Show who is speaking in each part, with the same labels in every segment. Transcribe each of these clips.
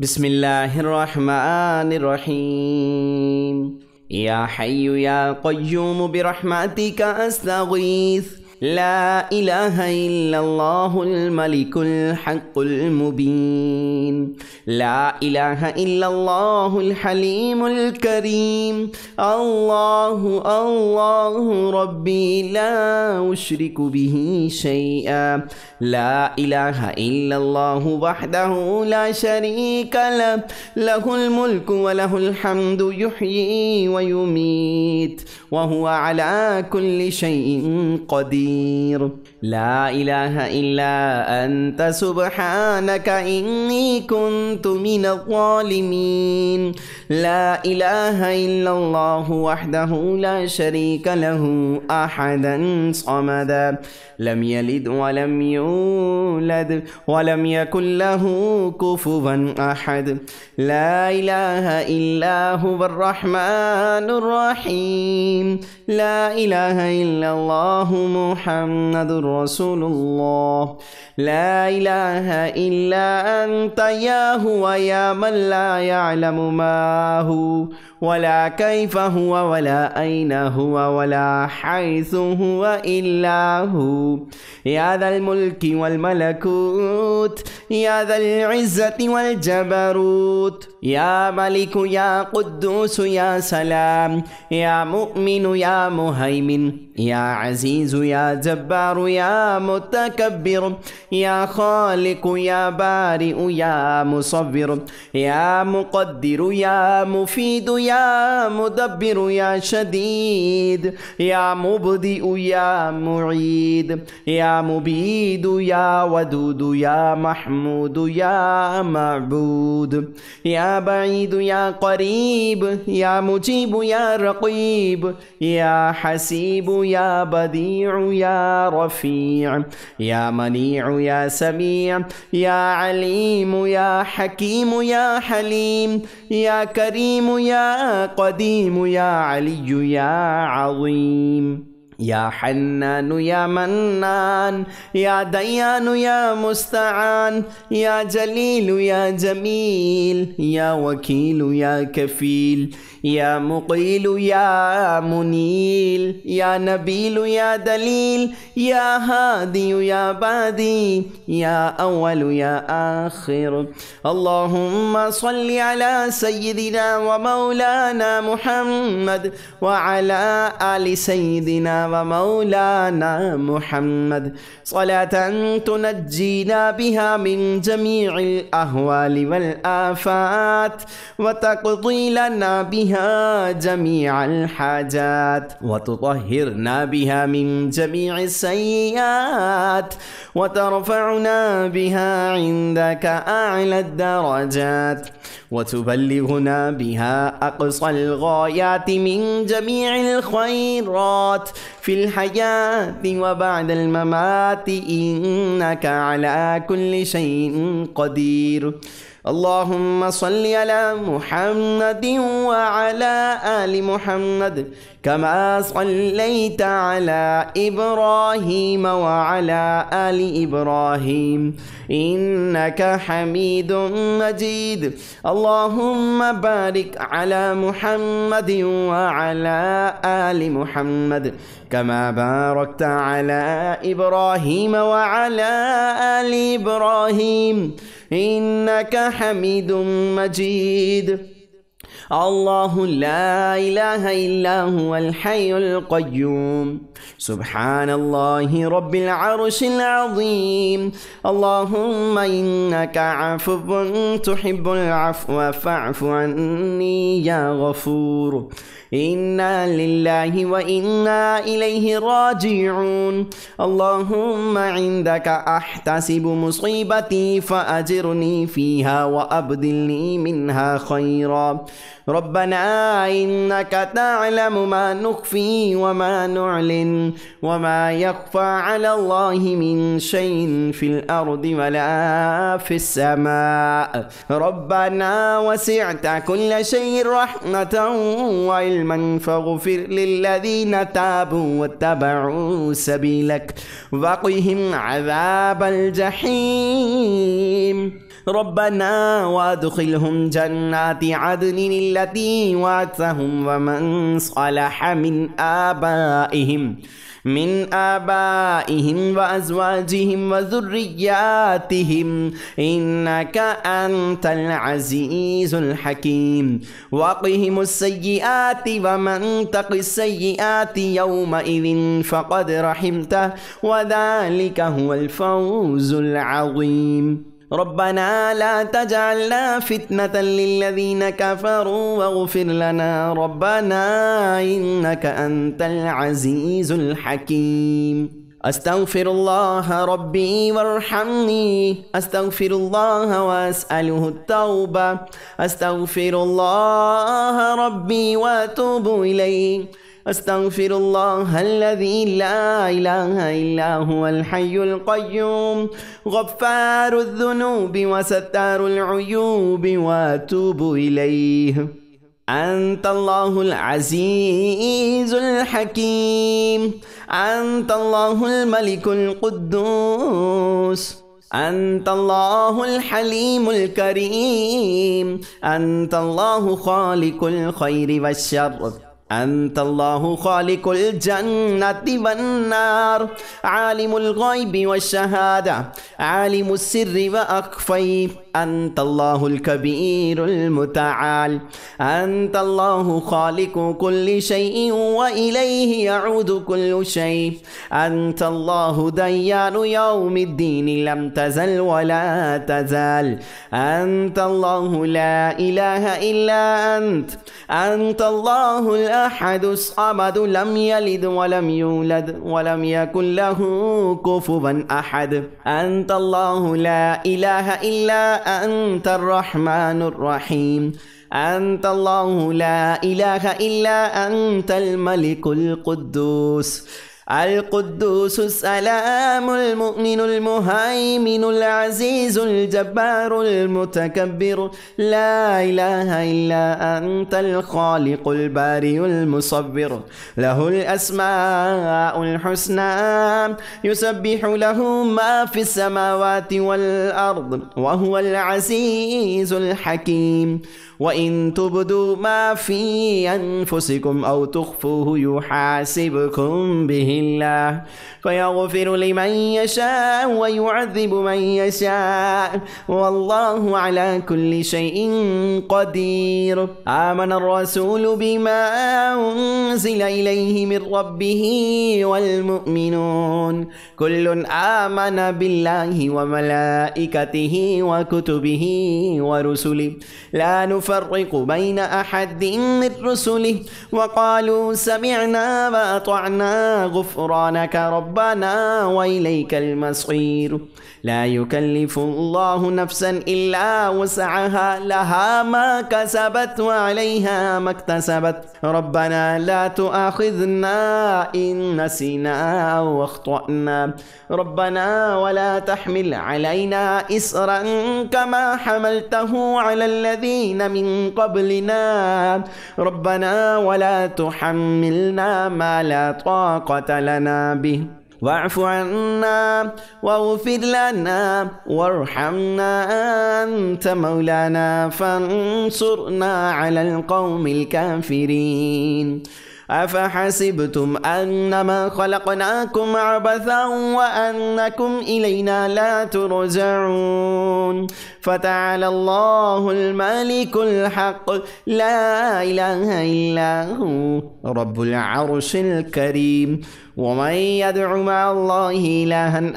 Speaker 1: بسم الله الرحمن الرحيم. يا حي يا قيوم برحمتك أستغيث. لا إله إلا الله الملك الحق المبين. لا إله إلا الله الحليم الكريم. الله الله ربي لا أشرك به شيئا. لا إله إلا الله وحده لا شريك له. له الملك وله الحمد يحيي ويميت وهو على كل شيء قدير. لا إله إلا أنت سبحانك إني كنت من الظالمين. لا إله إلا الله وحده لا شريك له أحدا صمدا لم يلد ولم يولد ولم يكن له كفوا أحد. لا إله إلا هو الرحمن الرحيم. لا إله إلا الله محمد رسول الله. لا إله إلا أنت يا هو يا من لا يعلم ما هو ولا كيف هو ولا أين هو ولا حيث هو إلا هو. يا ذا الملك والملكوت يا ذا العزة والجبروت. يا ملك يا قدوس يا سلام يا مؤمن يا مهيمن يا عزيز يا جبار يا متكبر يا خالق يا بارئ يا مصور يا مقدر يا مفيد يا مدبر يا شديد يا مبدئ يا معيد يا مبيد يا ودود يا محمود يا معبود يا بعيد يا قريب يا مجيب يا رقيب يا حسيب يا بديع يا رفيع يا منيع يا سميع يا عليم يا حكيم يا حليم يا كريم يا قديم يا علي يا عظيم. يا حنان يا منان يا ديان يا مستعان يا جليل يا جميل يا وكيل يا كفيل يا مقيل يا منيل يا نبيل يا دليل يا هادي يا بادي يا أول يا آخر. اللهم صل على سيدنا ومولانا محمد وعلى آل سيدنا ومولانا محمد صلاة تنجينا بها من جميع الأهوال والآفات وتقضي لنا بها جميع الحاجات وتطهرنا بها من جميع السيئات وترفعنا بها عندك أعلى الدرجات وتبلغنا بها أقصى الغايات من جميع الخيرات في الحياة وبعد الممات إنك على كل شيء قدير. اللهم صل على محمد وعلى آل محمد كما صليت على إبراهيم وعلى آل إبراهيم إنك حميد مجيد. اللهم بارك على محمد وعلى آل محمد كما باركت على إبراهيم وعلى آل إبراهيم إنك حميد مجيد. الله لا إله إلا هو الحي القيوم. سبحان الله رب العرش العظيم. اللهم إنك عفو تحب العفو فاعف عني يا غفور. إنا لله وإنا إليه راجعون. اللهم عندك أحتسب مصيبتي فأجرني فيها وأبدلني منها خيرا. ربنا إنك تعلم ما نخفي وما نعلن وما يخفى على الله من شيء في الأرض ولا في السماء. ربنا وسعت كل شيء رحمة وعلما فاغفر للذين تابوا واتبعوا سبيلك وقهم عذاب الجحيم. ربنا وادخلهم جنات عدن التي وعدتهم ومن صلح من آبائهم وأزواجهم وذرياتهم إنك أنت العزيز الحكيم وقهم السيئات ومن تق السيئات يومئذ فقد رحمته وذلك هو الفوز العظيم ربنا لا تجعلنا فتنة للذين كفروا واغفر لنا ربنا إنك أنت العزيز الحكيم أستغفر الله ربي وارحمني أستغفر الله وأسأله التوبة أستغفر الله ربي وأتوب إليه أستغفر الله الذي لا إله إلا هو الحي القيوم غفار الذنوب وستار العيوب وأتوب إليه أنت الله العزيز الحكيم أنت الله الملك القدوس أنت الله الحليم الكريم أنت الله خالق الخير والشر أنت الله خالق الجنة والنار عالم الغيب والشهادة عالم السر وأخفي أنت الله الكبير المتعال أنت الله خالق كل شيء وإليه يعود كل شيء أنت الله ديان يوم الدين لم تزل ولا تزال أنت الله لا إله إلا أنت الله الأحد الصمد لم يلد ولم يولد ولم يكن له كفوا أحد أنت الله لا إله إلا أنت الرحمن الرحيم أنت الله لا إله إلا أنت الملك القدوس السلام المؤمن المهيمن العزيز الجبار المتكبر لا إله إلا أنت الخالق البارئ المصور له الأسماء الحسنى يسبح له ما في السماوات والأرض وهو العزيز الحكيم وإن تبدوا ما في أنفسكم أو تخفوه يحاسبكم به الله فيغفر لمن يشاء ويعذب من يشاء والله على كل شيء قدير آمن الرسول بما أنزل إليه من ربه والمؤمنون كل آمن بالله وملائكته وكتبه ورسله لا نفرق بين أحد من رسله وقالوا سمعنا وأطعنا غفرانك ربنا وإليك المصير لا يكلف الله نفسا إلا وسعها لها ما كسبت وعليها ما اكتسبت ربنا لا تؤاخذنا إن نسينا أو أخطأنا ربنا ولا تحمل علينا إصرا كما حملته على الذين من قبلنا ربنا ولا تحملنا ما لا طاقة لنا به واعف عنا واغفر لنا وارحمنا أنت مولانا فانصرنا على القوم الكافرين أفحسبتم أنما خلقناكم عبثا وأنكم إلينا لا ترجعون فتعالى الله الملك الحق لا إله إلا هو رب العرش الكريم ومن يدع مع الله إلها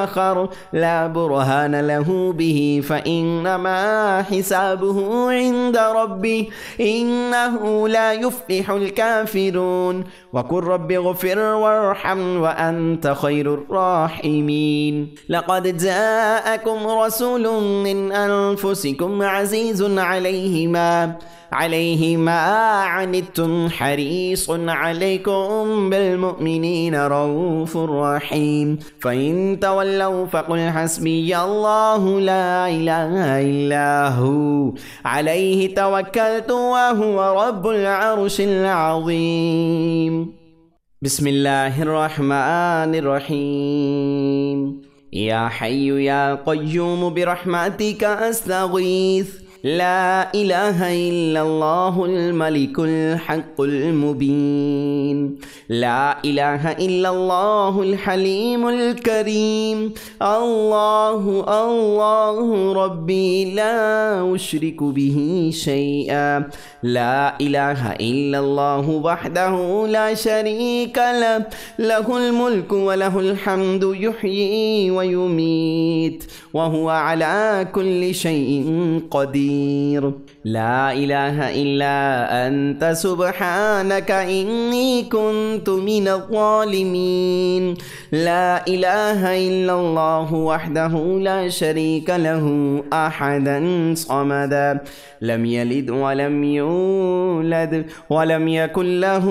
Speaker 1: آخر لا برهان له به فإنما حسابه عند ربه إنه لا يفلح الكافرون وقل رب اغفر وارحم وأنت خير الراحمين لقد جاءكم رسول من أنفسكم عزيز عليه ما عنتم حريص عليكم بالمؤمنين رؤوف رحيم فإن تولوا فقل حسبي الله لا إله إلا هو عليه توكلت وهو رب العرش العظيم بسم الله الرحمن الرحيم يا حي يا قيوم برحمتك أستغيث. لا إله إلا الله الملك الحق المبين. لا إله إلا الله الحليم الكريم. الله الله ربي لا أشرك به شيئا. لا إله إلا الله وحده لا شريك له، له الملك وله الحمد يحيي ويميت وهو على كل شيء قدير. لا إله إلا أنت سبحانك إني كنت من الظالمين. لا إله إلا الله وحده لا شريك له أحدا صمدا، لم يلد ولم يولد ولم يكن له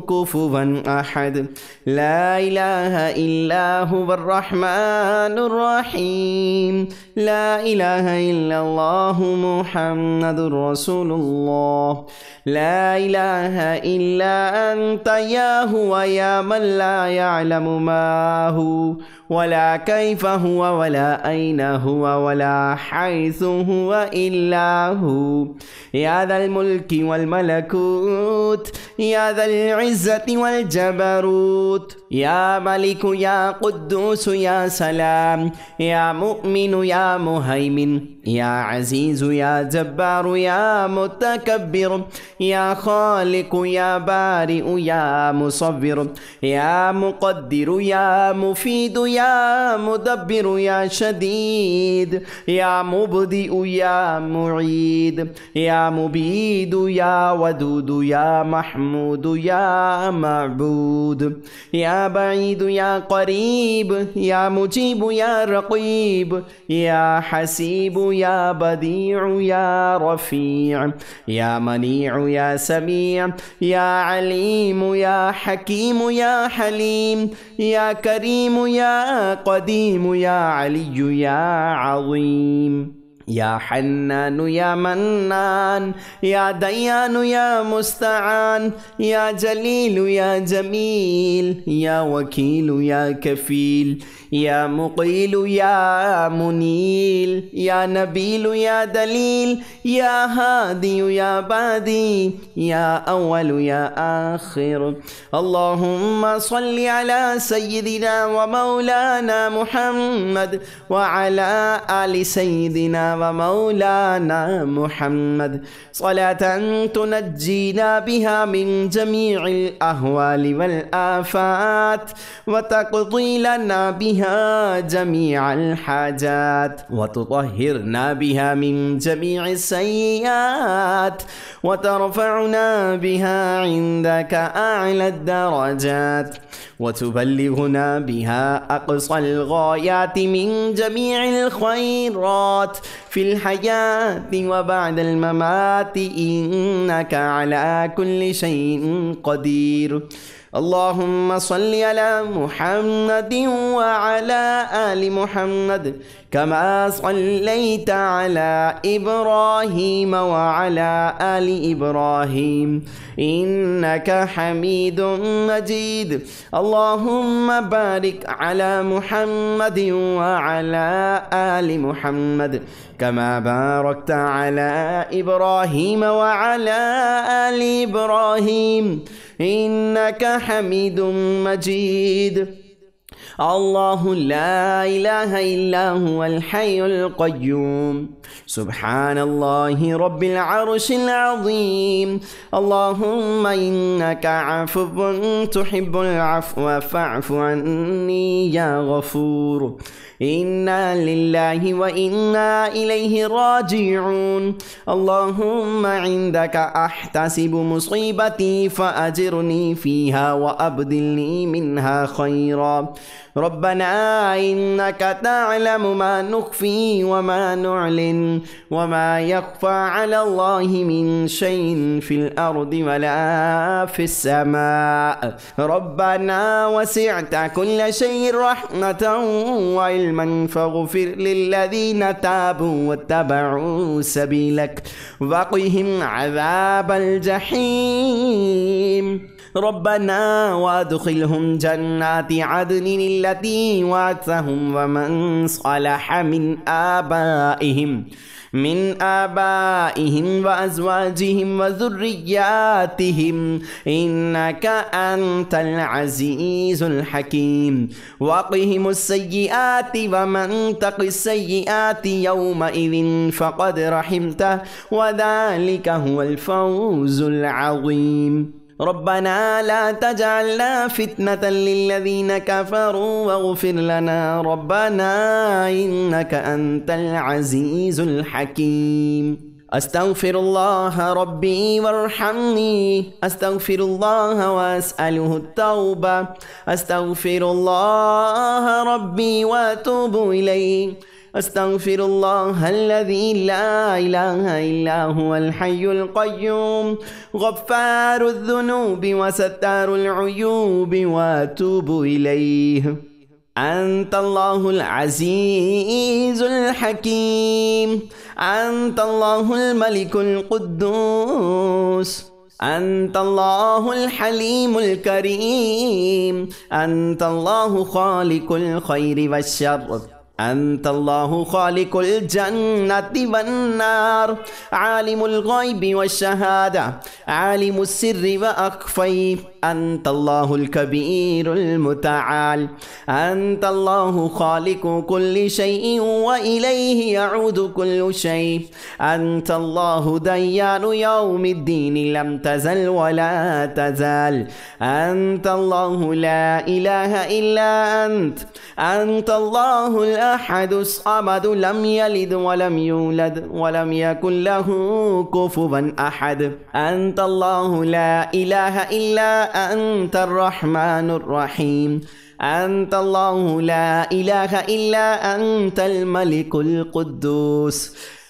Speaker 1: كفوا أحد. لا إله إلا هو الرحمن الرحيم. لا إله إلا الله محمد رسول الله. لا إله إلا أنت يا هو يا من لا يعلم ما هو ولا كيف هو ولا أين هو ولا حيث هو إلا هو. يا ذا الملك والملكوت، يا ذا العزة والجبروت، يا ملك يا قدوس يا سلام، يا مؤمن يا مهيمن، يا عزيز يا جبار يا متكبر، يا خالق يا بارئ يا مصور، يا مقدر يا مفيد يا مدبر، يا شديد يا مبدئ يا معيد، يا مبيد يا ودود يا محمود يا معبود، يا بعيد يا قريب، يا مجيب يا رقيب، يا حسيب يا بديع يا رفيع، يا منيع يا سميع، يا عليم يا حكيم يا حليم، يا كريم يا قديم، يا علي يا عظيم، يا حنان يا منان، يا ديان يا مستعان، يا جليل يا جميل، يا وكيل يا كفيل، يا مقيل يا منيل، يا نبيل يا دليل، يا هادي يا بادي، يا أول يا آخر. اللهم صل على سيدنا ومولانا محمد وعلى آل سيدنا ومولانا محمد، صلاة تنجينا بها من جميع الأهوال والآفات وتقضي لنا بها جميع الحاجات وتطهرنا بها من جميع السيئات وترفعنا بها عندك أعلى الدرجات وتبلغنا بها أقصى الغايات من جميع الخيرات في الحياة وبعد الممات، إنك على كل شيء قدير. اللهم صل على محمد وعلى آل محمد كما صليت على إبراهيم وعلى آل إبراهيم إنك حميد مجيد. اللهم بارك على محمد وعلى آل محمد كما باركت على إبراهيم وعلى آل إبراهيم إنك حميد مجيد. الله لا إله إلا هو الحي القيوم، سبحان الله رب العرش العظيم. اللهم إنك عفو تحب العفو فاعف عني يا غفور. إنا لله وإنا إليه راجعون. اللهم عندك أحتسب مصيبتي فأجرني فيها وأبدلني منها خيرا. ربنا إنك تعلم ما نخفي وما نعلن وما يخفى على الله من شيء في الأرض ولا في السماء. ربنا وسعت كل شيء رحمة وعلما فاغفر للذين تابوا واتبعوا سبيلك وقهم عذاب الجحيم. ربنا وادخلهم جنات عدن التي وعدتهم ومن صلح من آبائهم وأزواجهم وذرياتهم إنك أنت العزيز الحكيم. وقهم السيئات ومن تق السيئات يومئذ فقد رحمته وذلك هو الفوز العظيم. ربنا لا تجعلنا فتنة للذين كفروا واغفر لنا ربنا إنك أنت العزيز الحكيم. أستغفر الله ربي وارحمني، أستغفر الله وأسأله التوبة، أستغفر الله ربي وأتوب إليه، أستغفر الله الذي لا إله إلا هو الحي القيوم غفار الذنوب وستار العيوب وأتوب إليه. أنت الله العزيز الحكيم، أنت الله الملك القدوس، أنت الله الحليم الكريم، أنت الله خالق الخير والشر، أنت الله خالق الجنة والنار، عالم الغيب والشهادة، عالم السر وأخفي، أنت الله الكبير المتعال، أنت الله خالق كل شيء وإليه يعود كل شيء، أنت الله ديان يوم الدين لم تزل ولا تزال، أنت الله لا إله إلا أنت، أنت الله الأحد الصمد لم يلد ولم يولد ولم يكن له كفوا أحد، أنت الله لا إله إلا أنت الرحمن الرحيم، أنت الله لا إله إلا أنت الملك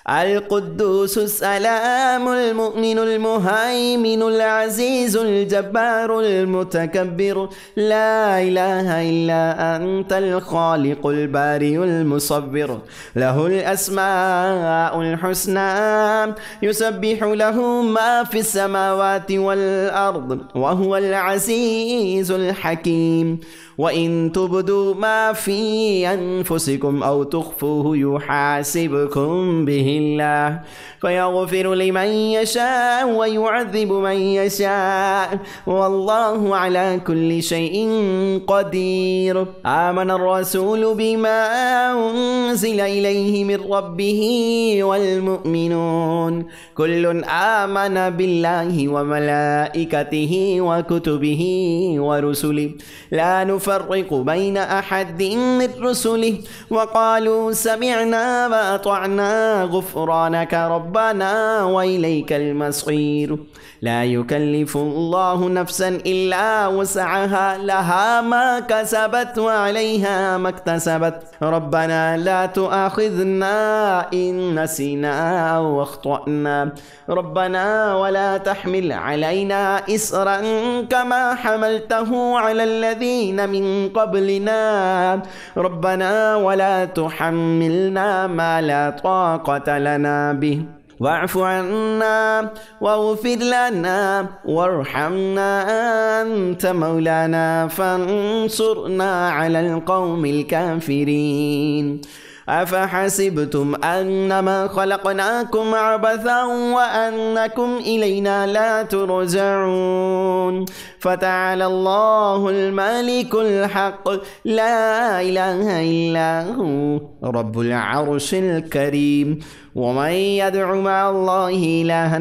Speaker 1: القدوس السلام المؤمن المهيمن العزيز الجبار المتكبر، لا إله إلا أنت الخالق البارئ المصور، له الأسماء الحسنى يسبح له ما في السماوات والأرض وهو العزيز الحكيم. وإن تبدوا ما في أنفسكم أو تخفوه يحاسبكم به الله فيغفر لمن يشاء ويعذب من يشاء والله على كل شيء قدير. آمن الرسول بما أنزل إليه من ربه والمؤمنون كل آمن بالله وملائكته وكتبه ورسله لا نفرق بين أحد من رسله وقالوا سمعنا وأطعنا غفرانك ربنا وإليك المصير. لا يكلف الله نفسا إلا وسعها لها ما كسبت وعليها ما اكتسبت ربنا لا تؤاخذنا إن نسينا أو أخطأنا ربنا ولا تحمل علينا إصرا كما حملته على الذين من قبلنا ربنا ولا تحملنا ما لا طاقة لنا به واعف عنا واغفر لنا وارحمنا أنت مولانا فانصرنا على القوم الكافرين. أفحسبتم أنما خلقناكم عبثا وأنكم إلينا لا ترجعون فتعالى الله الملك الحق لا إله إلا هو رب العرش الكريم. ومن يدع مع الله إلها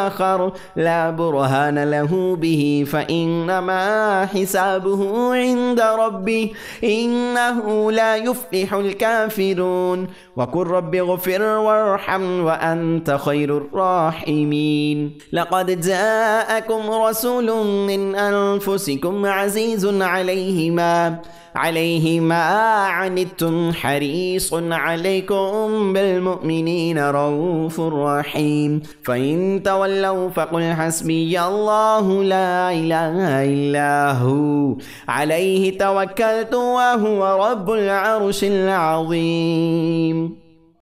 Speaker 1: آخر لا برهان له به فإنما حسابه عند ربه إنه لا يفلح الكافرون. وقل رب اغفر وارحم وأنت خير الراحمين. لقد جاءكم رسول من أنفسكم عزيز عليه ما عليه ما عنتم حريص عليكم بالمؤمنين رؤوف رحيم فإن تولوا فقل حسبي الله لا إله إلا هو عليه توكلت وهو رب العرش العظيم.